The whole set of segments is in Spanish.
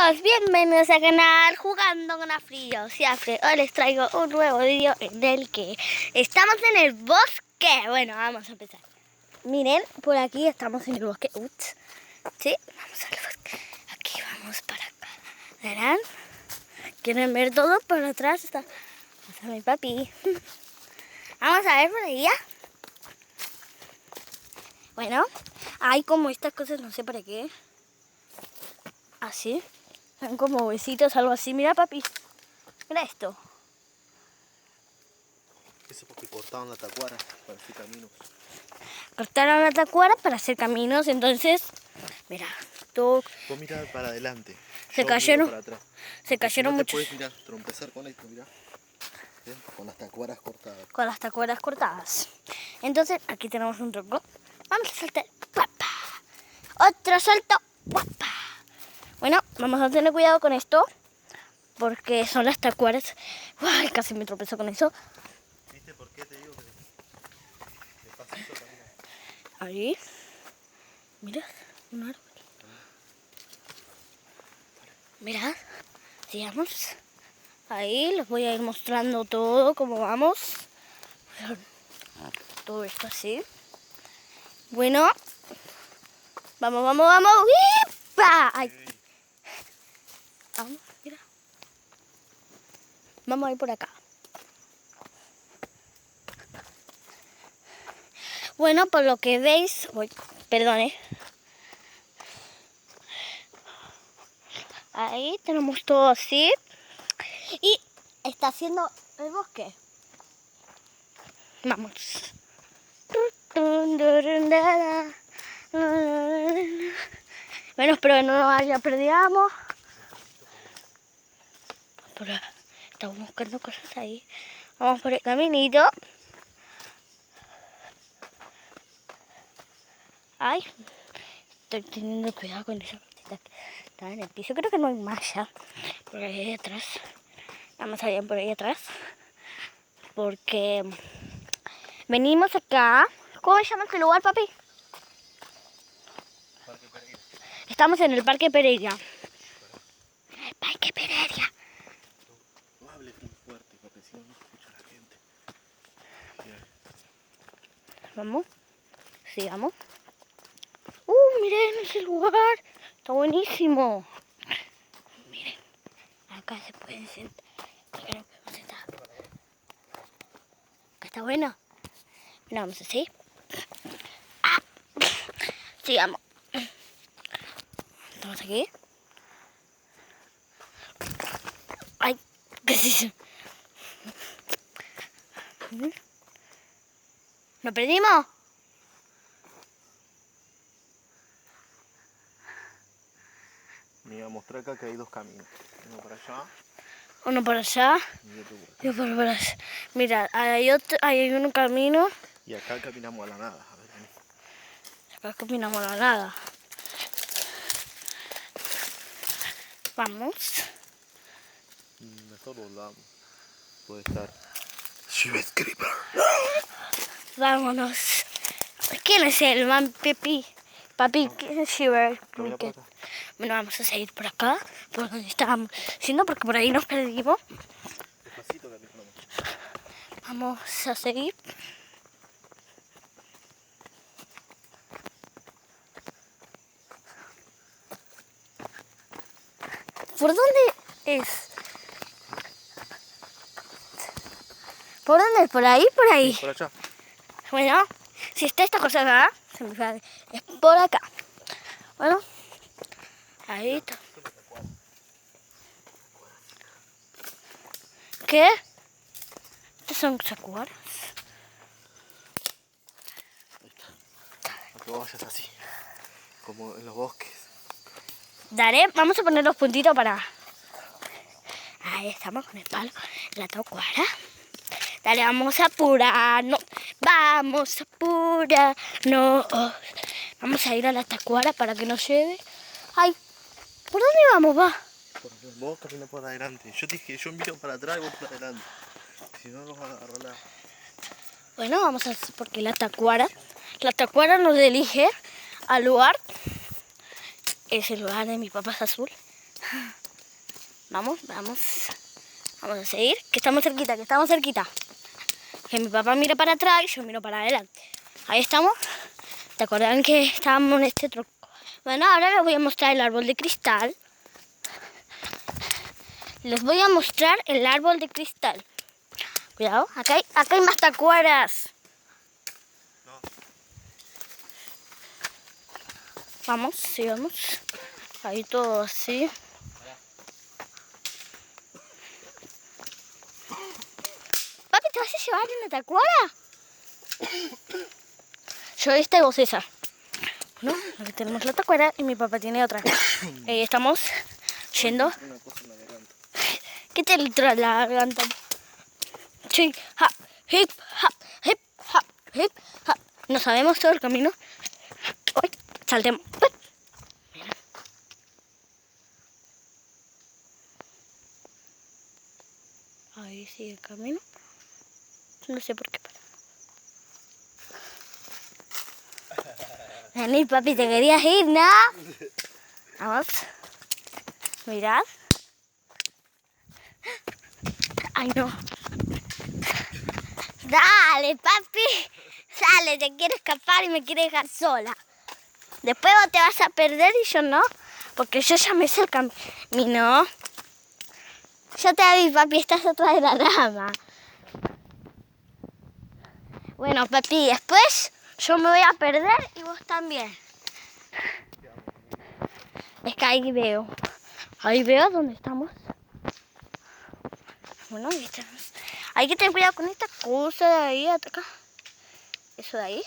Chicos, bienvenidos al canal Jugando con Afrillo. Sí, Afrillo, hoy les traigo un nuevo vídeo en el que estamos en el bosque. Bueno, vamos a empezar. Miren, por aquí estamos en el bosque. Ups. Sí, vamos al bosque. Aquí vamos para acá. ¿Verán? ¿Quieren ver todo? Por atrás está mi papi. Vamos a ver por allá. Bueno, hay como estas cosas, no sé para qué. Así. Son como huesitos, algo así. Mira, papi. Mira esto. Eso porque cortaron la tacuara para hacer caminos. Cortaron la tacuara para hacer caminos, entonces, mira, tú... Vos mirá para adelante. Se Yo cayeron, miro para atrás. se cayeron No te muchos... puedes mirar, trompezar con esto, mirá. ¿Ven? Con las tacuaras cortadas. Con las tacuaras cortadas. Entonces, aquí tenemos un tronco. Vamos a saltar. ¡Guapa! Otro salto. ¡Guapa! Bueno, vamos a tener cuidado con esto, porque son las tacuaras. ¡Ay! Casi me tropezó con eso. ¿Viste por qué te digo que despacito camina? Ahí. Mira, un árbol. Mirad, sigamos. Ahí les voy a ir mostrando todo, cómo vamos. Todo esto así. Bueno. Vamos, vamos, vamos. ¡Wipa! Ay. Vamos, mira. Vamos a ir por acá. Bueno, por lo que veis... Uy, perdone. Ahí tenemos todo así. Y está haciendo el bosque. Vamos. Bueno, espero que no nos haya perdido. Pero estamos buscando cosas ahí. Vamos por el caminito. Ay, estoy teniendo cuidado con esa cosita que está en el piso. Creo que no hay más ya. Por ahí atrás. Vamos a ir por ahí atrás. Porque venimos acá. ¿Cómo se llama este lugar, papi? Parque Pereira. Estamos en el Parque Pereira. El Parque Pereira. No hables muy fuerte porque si no, no escucha la gente. Bien. Vamos. Sigamos. Miren ese lugar. Está buenísimo. Miren. Acá se pueden sentar. Acá no podemos sentar. Acá está bueno. Bueno, vamos así. Sigamos. Estamos aquí. Ay, ¿qué es eso? ¿Nos perdimos? Mira, mostré acá que hay dos caminos. Uno para allá Uno para allá y otro por acá. y otro para allá. Mira, hay un camino. Y acá caminamos a la nada. A ver, vení. Acá caminamos a la nada. Vamos. Mejor volvamos. Puede estar. Shivet Creeper. Vámonos. ¿Quién es el man, Pepi? Papi, ¿quién es Shiver? Mira por acá. Bueno, vamos a seguir por acá, por donde estábamos yendo, porque por ahí nos perdimos. Despacito caminamos. Vamos a seguir. ¿Por dónde es? ¿Por dónde es? ¿Por ahí? ¿Por ahí? Por allá. Bueno, si está esta cosa acá, se me fue, es por acá. Bueno, ahí está. ¿Qué? Estos son sacuaras. No te vayas así. Como en los bosques. Daré, vamos a poner los puntitos para... Ahí estamos con el palo, la tacuara. Dale, vamos a apurarnos. Vamos a apurarnos. Vamos a ir a la tacuara para que nos lleve. Ay, ¿por dónde vamos, va? Vos caminas por adelante. Yo te dije, yo miro para atrás y vos por adelante. Si no, nos va a agarrar la... Bueno, vamos a hacer porque la tacuara nos elige al lugar. Es el lugar de mis papas azul. Vamos a seguir, que estamos cerquita. Que mi papá mira para atrás y yo miro para adelante. Ahí estamos. ¿Te acuerdan que estábamos en este tronco? Bueno, ahora les voy a mostrar el árbol de cristal. Les voy a mostrar el árbol de cristal. Cuidado, acá hay más tacuaras. No. Vamos, sigamos. Ahí todo así. Papi, ¿te vas a llevar una tacuara? Yo esta y vos esa. Bueno, aquí tenemos la tacuara y mi papá tiene otra. Estamos yendo. Una cosa en la garganta. ¿Qué te entra en la garganta? Sí, hop, hip, hop, hip, hop, hip, hop. No sabemos todo el camino. Hoy saltemos. Mira. Ahí sigue el camino. No sé por qué para. Vení, papi, te querías ir, ¿no? Vamos. Mirad. Ay, no. Dale, papi. Sale, te quiero escapar y me quiere dejar sola. Después vos te vas a perder y yo no. Porque yo ya me sé el camino. Yo te vi, papi, estás atrás de la rama. Bueno, papi, después yo me voy a perder y vos también. Es que ahí veo. Ahí veo dónde estamos. Bueno, ahí estamos. Hay que tener cuidado con esta cosa de ahí, acá. Eso de ahí.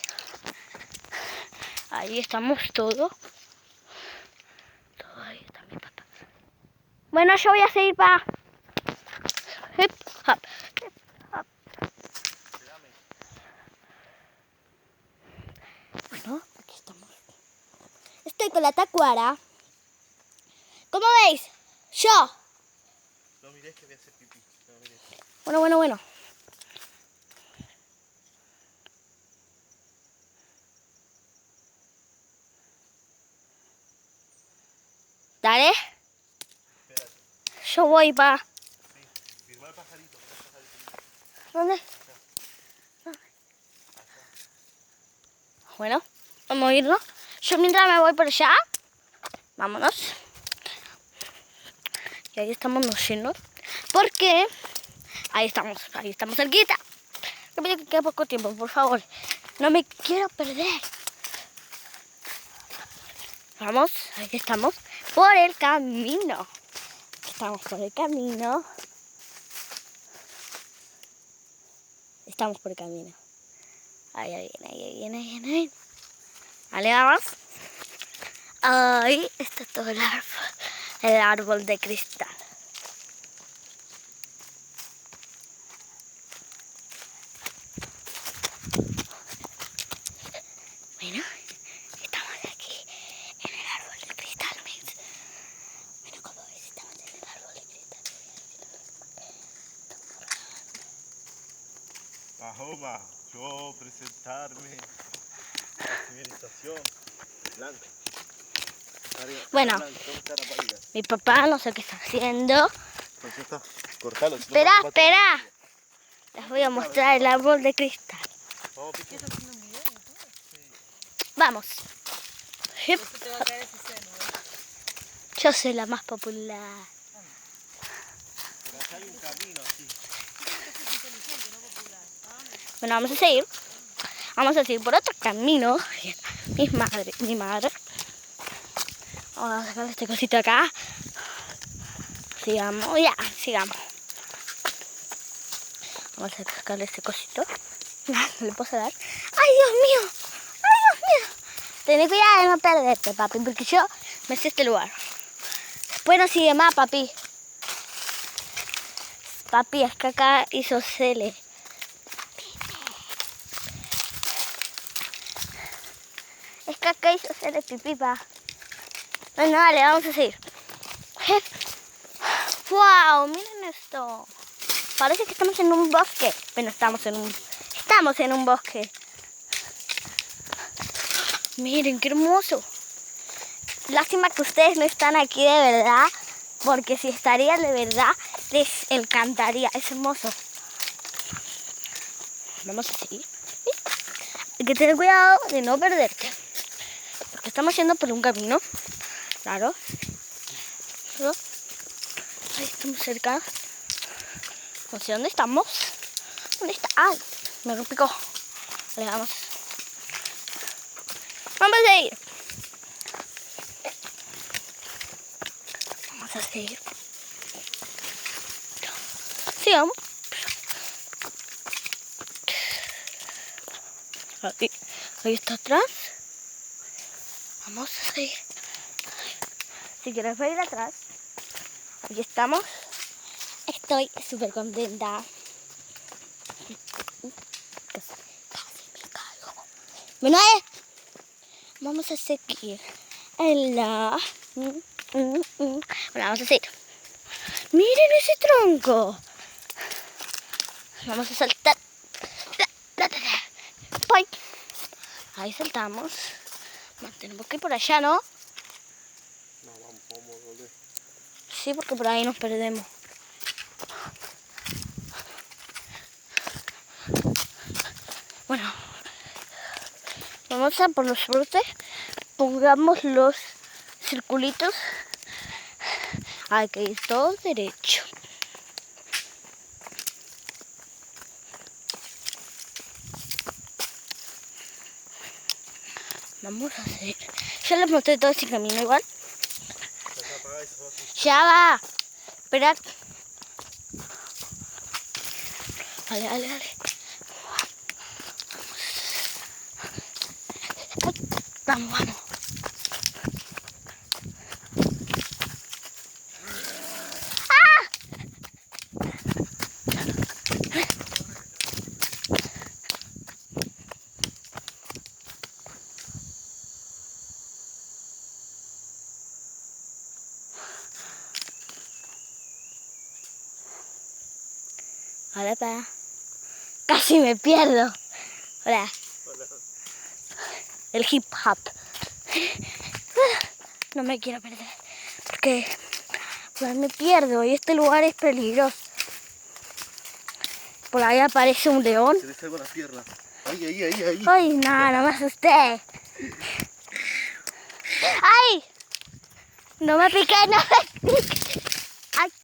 Ahí estamos todos. Todo ahí está mi papá. Bueno, yo voy a seguir para... Hip, hop, hip, hop. Bueno, aquí estamos. Estoy con la tacuara. ¿Cómo veis? Yo. No mires que voy a hacer pipí. No mires. Bueno. Dale. Espérate. Yo voy para... Sí. Firma el pajarito. ¿Dónde? Bueno, vamos a irnos. Yo mientras me voy por allá. Vámonos. Y ahí estamos nos yendo. Porque ahí estamos cerquita. Yo pido que quede poco tiempo, por favor. No me quiero perder. Vamos, ahí estamos por el camino. Estamos por el camino. Estamos por el camino. Ahí viene. Vale, vamos. Ahí está todo el árbol de cristal. Bueno, estamos aquí en el árbol de cristal. Bueno, como ves, estamos en el árbol de cristal. Mahoma, yo presentarme. La civilización blanca. Bueno, mi papá no sé qué está haciendo. Pues ya está. Cortalo. Espera. Les voy a mostrar el árbol de cristal. Vamos, Piqui. Vamos. Hip, hop. Yo soy la más popular. Por acá hay un camino así. Bueno, vamos a seguir. Vamos a seguir por otro camino. Mi madre. Vamos a sacar este cosito acá. Sigamos. Vamos a sacarle este cosito. No le puedo dar. ¡Ay, Dios mío! Ten cuidado de no perderte, papi, porque yo me sé este lugar. Después no sigue más, papi. Papi, es que acá hizo cele. Es que acá hizo cele pipí, pa. Bueno, dale, vamos a seguir. ¡Wow! Miren esto. Parece que estamos en un bosque. Bueno, estamos en un bosque. Miren, qué hermoso. Lástima que ustedes no están aquí de verdad. porque si estaría de verdad les encantaría, es hermoso. Vamos a seguir. Hay que tener cuidado de no perderte, porque estamos yendo por un camino, claro. Ahí estamos cerca. No sé dónde estamos. ¿Dónde está? ¡Ay! Me picó. Vale, vamos. Vamos a ir. Vamos a seguir. Sigamos. Ahí está atrás. Vamos a seguir. Si quieres ver atrás, aquí estamos. Estoy súper contenta. Casi me caigo. Bueno, vamos a seguir en la... Bueno, vamos a seguir. Miren ese tronco. Vamos a saltar. ¡Poy! Ahí saltamos. Tenemos que ir por allá, ¿no? No, vamos a volver. Sí, porque por ahí nos perdemos. Bueno, vamos a por los brotes. Pongamos los circulitos. Hay que ir todo derecho. Vamos a hacer. Ya les mostré todo ese camino igual. Ya va. Esperad. Vale, vale, vale. Vamos, vamos. Hola, pa. Casi me pierdo. Hola. Hola. El hip hop. No me quiero perder. Porque pues me pierdo y este lugar es peligroso. Por ahí aparece un león. Se le salgo las piernas. Ahí. Ay, no me asusté. ¡Ay! No me piqué, no me piqué.